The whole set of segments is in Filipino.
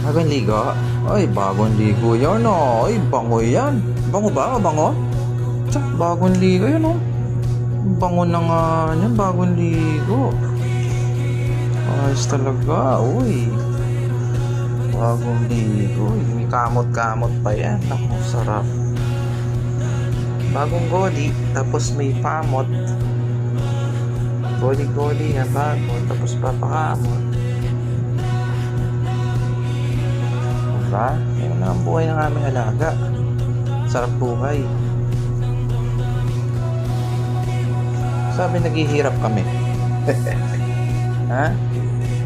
Bagong ligo? Ay, bagong ligo yan oh. Ay, bango yan. Bango ba? Bango? Tsak, bagong ligo yan oh. Bango na nga yan, bagong ligo. Ayos talaga, uy. Bagong ligo. May kamot-kamot pa yan. Naku, sarap. Bagong goli, tapos may pamot. Goli-goli na bago, tapos papakamot. Diba? Yan na ang buhay ng aming alaga. Sarap buhay. Sabi naghihirap kami. Ha?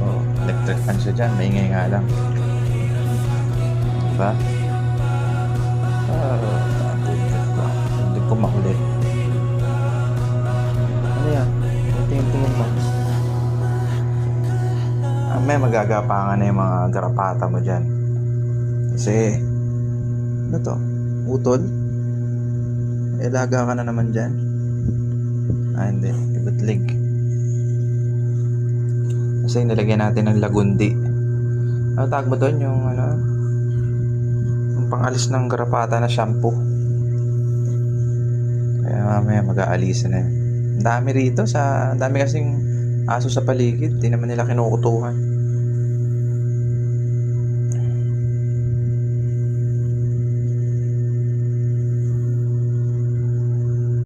Oh, electric fan siya dyan. Maingay nga lang. Diba? Hindi ko makulit. Ano yan? Tingin-tingin mo. May magagapangan na yung mga garapata mo dyan. Kasi, ano to? Utol? Ilaga ka na naman dyan. Hindi. Ibutlig. Kasi nilagyan natin ng lagundi. Ano tawag mo doon? Yung ano? Yung pangalis ng garapata na shampoo. Kaya mamaya mag-aalisan na yun. Ang dami rito. Ang dami kasing aso sa paligid. Di naman nila kinukutuhan.